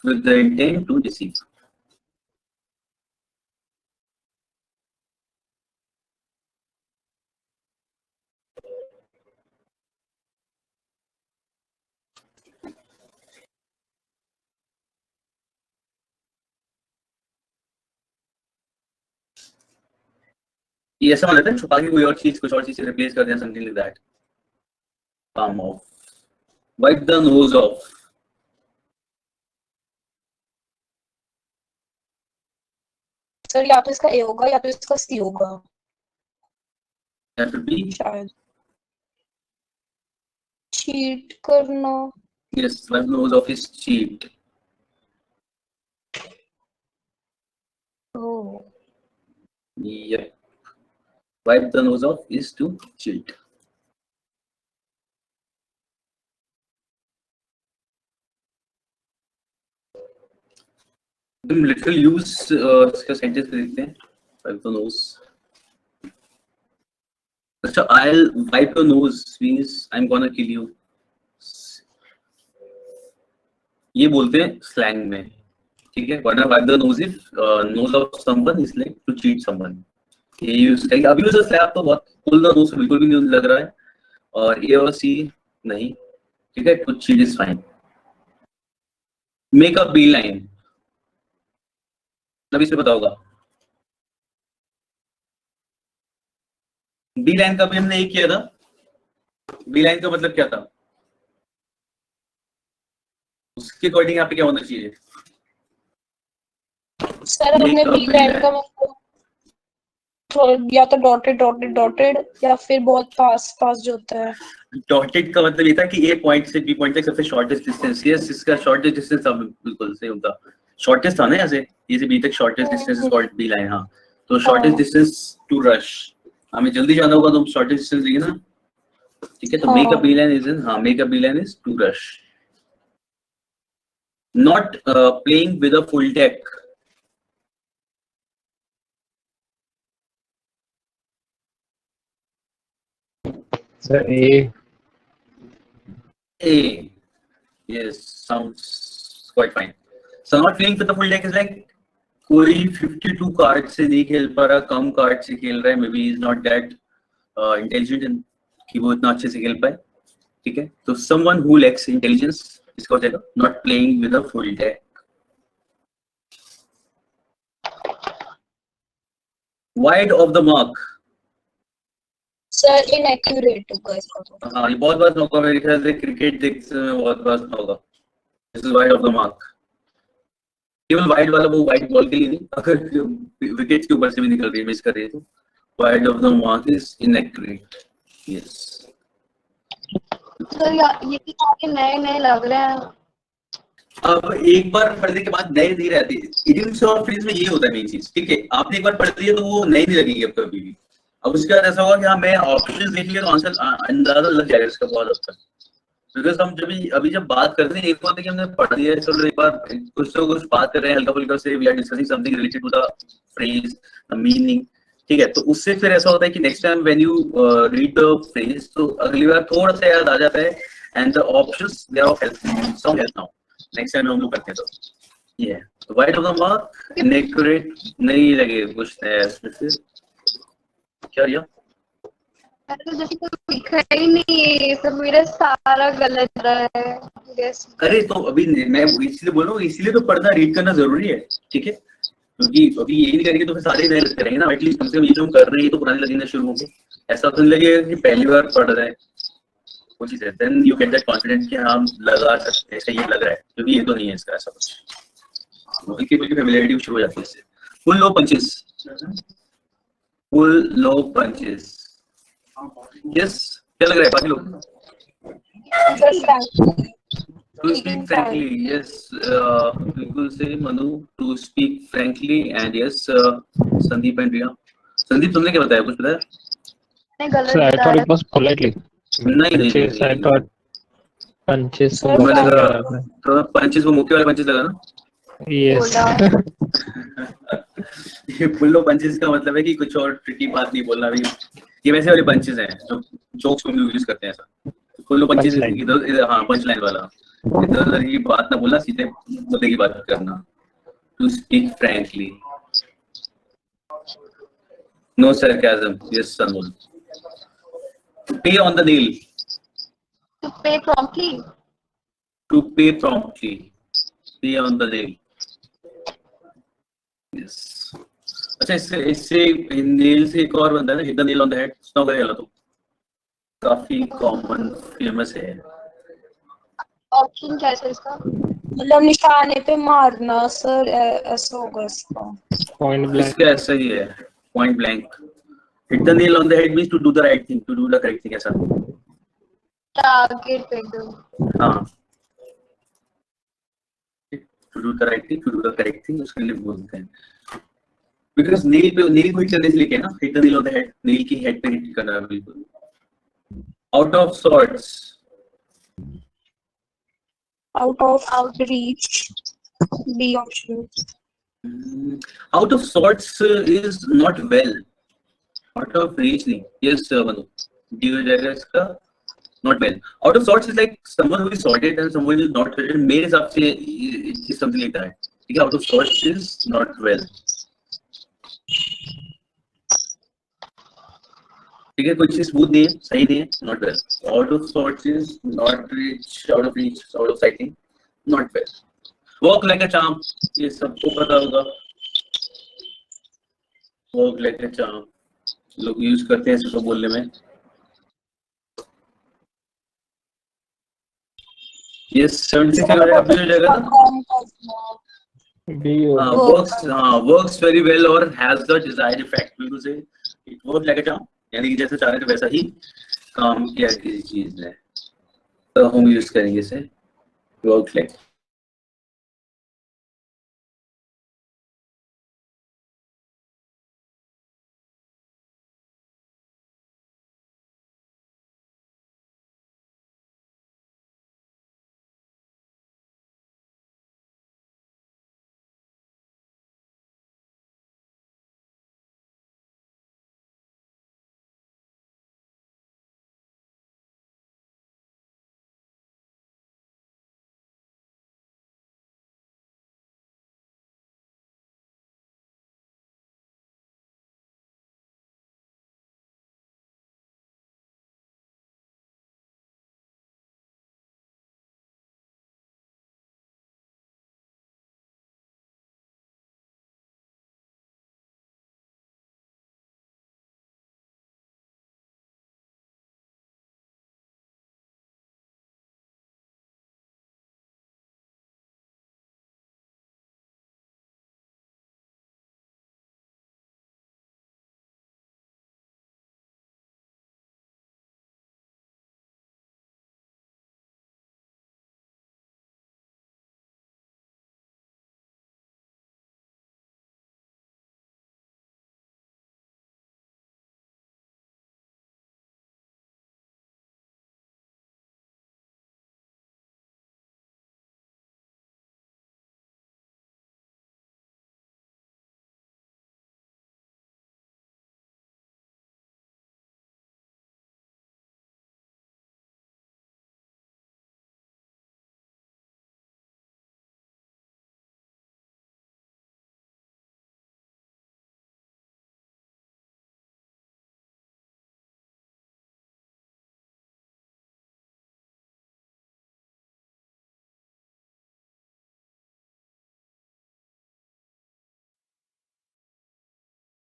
with the intent to deceive। ये ऐसा मतलब है छुपा के कोई और चीज कुछ और चीज से रिप्लेस कर देना, something like that. palm off, wipe the nose off, sir या तो इसका ए होगा या तो इसका सी होगा that would be शायद। चीट करना, yes, wipe the nose off is cheat, oh yep, wipe the nose off is to cheat। तुम लिटरल यूज इसका सेंटेंस देखते हैं, wipe the nose, अच्छा I'll wipe your nose means I'm gonna kill you, ये बोलते हैं slang में, ठीक है, वरना wipe the nose if nose of someone is like to cheat someone, ये यूज करेंगे। अभी यूज स्लैप तो बहुत पुल द नोज बिल्कुल भी नहीं लग रहा है, और ए और सी नहीं, ठीक है, कुछ चीज is fine. Make a beeline, तब इसे पता होगा, बी लाइन का भी हमने एक किया था, बी लाइन का मतलब क्या था, उसके अकॉर्डिंग यहाँ पे क्या होना चाहिए, सर हमने बी लाइन का मतलब तो या तो डॉटेड या फिर बहुत पास जो होता है। डॉटेड का मतलब ये था कि ए पॉइंट से बी पॉइंट तक सबसे शॉर्टेस्ट डिस्टेंस। यस, इसका शॉर्टेस्ट डिस्टेंस था, बिल्कुल सही होता। शॉर्टेस्ट था ना यहाँ से ए से बी तक, shortest distance is called beeline. हाँ, तो शॉर्टेस्ट डिस्टेंस टू रश, हमें जल्दी जाना होगा तो शॉर्टेस्ट डिस्टेंस लेंगे ना, ठीक है। तो make a beeline is in, हाँ, make a beeline is to rush, not playing with a full deck. So A. Yes, sounds quite fine. So not playing with the full deck is like कोई 52 card से नहीं खेल पा रहा, कम card से खेल रहा है, may be is not that intelligent कि वो इतना अच्छे से खेल पाए, ठीक है। तो समवन हु लैक्स इंटेलिजेंस, इसका हो जाएगा not playing with a full deck. Wide of the mark, sir inaccurate होगा इसका तो। हाँ, ये बहुत बार होगा मेरे ख्याल से, क्रिकेट देखते में बहुत बार होगा। This is wide of the mark. केवल वाइड वाला वो वाइड बॉल के लिए नहीं, अगर विकेट के ऊपर से भी निकल रही है, मिस कर रही है, तो wide of the mark is inaccurate. Yes sir ये तो सारे नए लग रहे हैं। अब एक बार पढ़ने के बाद नए नहीं रहते, इडियम्स और फ्रेज में ये होता है मेन चीज, ठीक है। आपने एक बार पढ़ लिया तो वो नए नहीं लगेगी अब कभी भी। अब उसके बाद ऐसा होगा कि हाँ, मैं ऑप्शंस देख लिया तो आंसर अंदाजा लग जाएगा इसका बहुत हद तक। बिकॉज हम जब बात करते हैं, एक बात है कि हमने पढ़ लिया है, चलो एक बार कुछ तो कुछ बात कर रहे हैं हल्का फुल्का से, we are discussing something related to the phrase, the meaning, ठीक है। तो उससे फिर ऐसा होता है कि next time when you read the phrase, तो अगली बार थोड़ा सा याद आ जाता है, and the options they are of help, some help now next time हम लोग करते हैं। तो ये wide of the mark, inaccurate नहीं लगे कुछ नया इसमें फिर क्या रिया? तो जैसे कोई लिखा ही नहीं है, सब मेरा सारा गलत रहा है। Yes. अरे तो अभी मैं इसलिए बोल रहा हूँ, इसलिए तो पढ़ना रीड करना जरूरी है, ठीक है। क्योंकि अभी यही नहीं करेंगे तो फिर सारे नए लगते रहेंगे ना, एटलीस्ट कम से कम ये जो हम कर रहे हैं तो पुराने लगेंगे शुरू होंगे, ऐसा तो नहीं लगेगा कि पहली बार पढ़ रहे हैं वो चीज है। Then you get that confidence कि हम लगा सकते हैं, सही लग रहा है, क्योंकि ये तो नहीं है इसका ऐसा कुछ, बल्कि फैमिलियरिटी शुरू हो जाती है इससे। फुल लो पंचेस, फुल लो पंचेस, यस, क्या लग रहा है बाकी लोग? To speak frankly, yes, बिल्कुल से Manu, to speak frankly, and yes, Sandeep and रिया। संदीप तुमने क्या बताया, कुछ बताया? मैं गलत So I बता thought रहा it was politely. नहीं, I thought punches. Sir, तुम्हें लगा तो पंचेस वो मुक्के वाले पंचेस लगा ना? Yes. ये फुल्लो पंचेस का मतलब है कि कुछ और ट्रिकी बात नहीं बोलना भी, ये वैसे वाले पंचेस हैं जो जोक्स में यूज करते हैं ऐसा। फुल्लो पंचेस इधर, हाँ, पंच लाइन वाला, इधर उधर की बात ना बोलना, सीधे मुद्दे की बात करना। To speak frankly, no sarcasm, yes सनमुल। Pay on the nail, To pay promptly. To pay promptly, pay on the nail, yes. अच्छा, इससे नेल से एक और बनता है ना, hit the nail on the head, सुना होगा तो, काफी कॉमन फेमस है। ऑप्शन क्या है इसका? मतलब निशाने पे मारना सर, ऐसा होगा इसका। Point blank. इसका ऐसा ही है, point blank. Hit the nail on the head means to do the right thing, to do the correct thing, ऐसा। टारगेट पे दो। हाँ, to do the right thing, to do the correct thing, उसके लिए बोलते हैं। बिकॉज़ नेल पे, nail को हिट करने से लेके ना, hit the nail on the head, nail की हेड पे हिट करना है बिल्कुल। Out of sorts, out of reach, B option. out of sorts is not well, out of reach नहीं, yes मनु, डी हो जाएगा इसका, not well। out of sorts is like someone who is sorted and someone who is not sorted, मेरे हिसाब से it is something like that, ठीक है। out of sorts is not well, ठीक है, कुछ स्मूथ नहीं है, सही नहीं है, not well। out of sorts is not reach, out of reach, out of sighting, not well। walk like a charm, ये सबको पता होगा, walk like a charm लोग यूज करते हैं इसको बोलने में। यस, 76 का अभी हो जाएगा ना। B. works very well और has the desired effect, बिल्कुल से it work like a charm, यानी कि जैसा चाह रहे थे वैसा ही काम किया किसी चीज ने, तो हम यूज करेंगे इसे work like.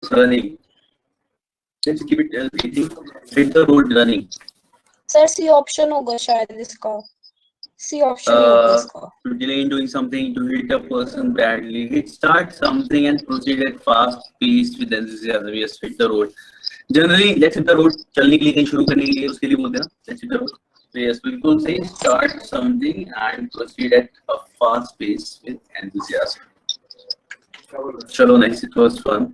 Running. Let's keep it eating. Hit the road running. Sir C option होगा शायद इसका, सी ऑप्शन होगा इसका। To delay in doing something, to hit a person badly, start something and proceed at fast pace with enthusiasm. Yes, hit the road. Generally, let's hit the road. चलने के लिए कहीं शुरू करने के लिए उसके लिए बोलते हैं ना, let's hit the road. So yes, बिल्कुल सही. Start something and proceed at a fast pace with enthusiasm. चलो nice, it was fun.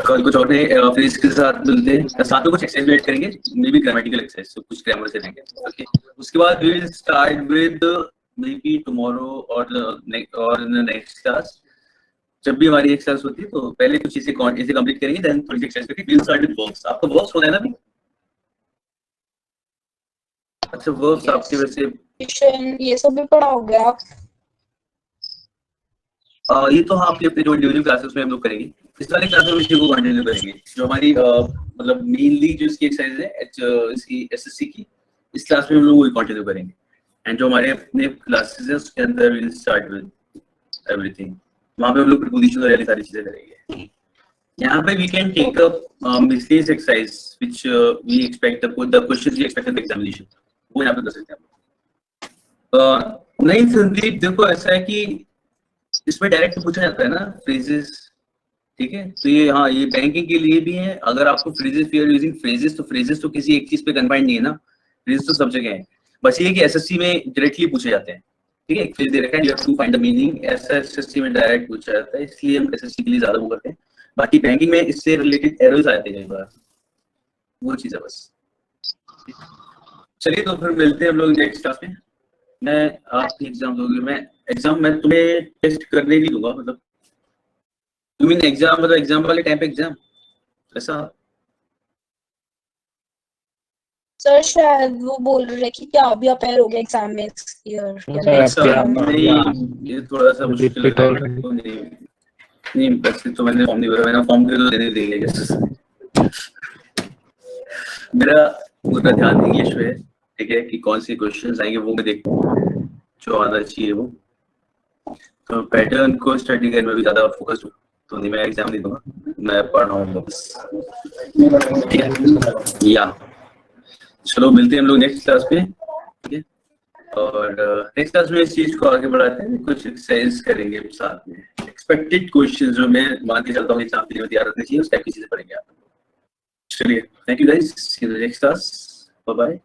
कल कुछ और फिर इसके साथ मिलते हैं, साथ में कुछ एक्सरसाइज ऐड करेंगे, मे बी ग्रामेटिकल एक्सरसाइज, तो कुछ ग्रामर से लेंगे। ओके, उसके बाद we will start with maybe tomorrow और इन द नेक्स्ट क्लास। जब भी हमारी एक क्लास होती है तो पहले कुछ इसे कंप्लीट करेंगे, देन थोड़ी एक्सरसाइज करके we will start with verbs. आपको वर्ब्स होना है ना अभी? अच्छा, वर्ब्स आपके वैसे ये सब भी पढ़ा हो गया? ये तो हाँ, आपके अपने जो इंडिविजुअल क्लासेस में हम लोग करेंगे। इस वाले क्लास में इसी को कंटिन्यू करेंगे, जो हमारी मतलब मेनली जो इसकी एक्सरसाइज है इसकी एसएससी की, इस क्लास में हम लोग वही कंटिन्यू करेंगे। एंड जो हमारे अपने क्लासेस है उसके अंदर विल स्टार्ट विद एवरीथिंग, वहाँ पे हम लोग प्रीपोजिशन और सारी चीजें करेंगे। यहाँ पे we can take up miscellaneous exercise which we expect the questions we expect in the examination, वो यहाँ पे कर सकते हैं। नहीं संदीप, देखो ऐसा है कि इसमें डायरेक्ट पूछा जाता है ना फ्रेजेस, ठीक है? तो ये हाँ, ये बैंकिंग के लिए भी है। अगर आपको phrases, we are using phrases, तो फ्रेजेस तो किसी एक चीज पे कन्फाइंड नहीं है ना, फ्रेजेस तो सब जगह है। बस ये कि एसएससी में डायरेक्टली पूछे जाते हैं, ठीक है? एक फ्रेज दे रखा है, you have to find the meaning, ऐसा एसएससी में डायरेक्ट पूछा जाता है, इसलिए हम एसएससी के लिए ज्यादा वो करते हैं। बाकी बैंकिंग में इससे रिलेटेड एरर्स आते हैं कई बार, वो चीज है बस। चलिए, तो फिर मिलते हैं हम लोग नेक्स्ट क्लास में। मैं आपकी एग्जाम दोगे, मैं तुम्हें टेस्ट करने नहीं दूंगा, मतलब तुम इन एग्जाम, मतलब एग्जाम वाले टाइम पे एग्जाम ऐसा। सर शायद वो बोल रहे कि क्या अभी अपेयर हो गया एग्जाम में इस ईयर? नहीं, ये थोड़ा सा मुश्किल है। नहीं वैसे तो मैंने फॉर्म नहीं भरा, मैंने फॉर्म तो देने देंगे। मेरा पूरा ध्यान इंग्लिश में है, ठीक है? कि कौन सी क्वेश्चंस आएंगे वो मैं देखूं, जो आना चाहिए वो। तो पैटर्न को स्टडी करने में भी ज्यादा फोकस हूँ, तो नहीं, मैं एग्जाम नहीं दूंगा, मैं पढ़ रहा हूँ बस, ठीक है? या चलो मिलते हैं हम लोग नेक्स्ट क्लास पे, ठीक है? और नेक्स्ट क्लास में इस चीज को आगे बढ़ाते हैं, कुछ एक्सरसाइज करेंगे हम साथ में। एक्सपेक्टेड क्वेश्चन जो मैं मान के चलता हूँ एग्जाम के लिए तैयार रखनी चाहिए, उस टाइप की चीजें पढ़ेंगे आप। चलिए, thank you guys, see you next class, bye bye.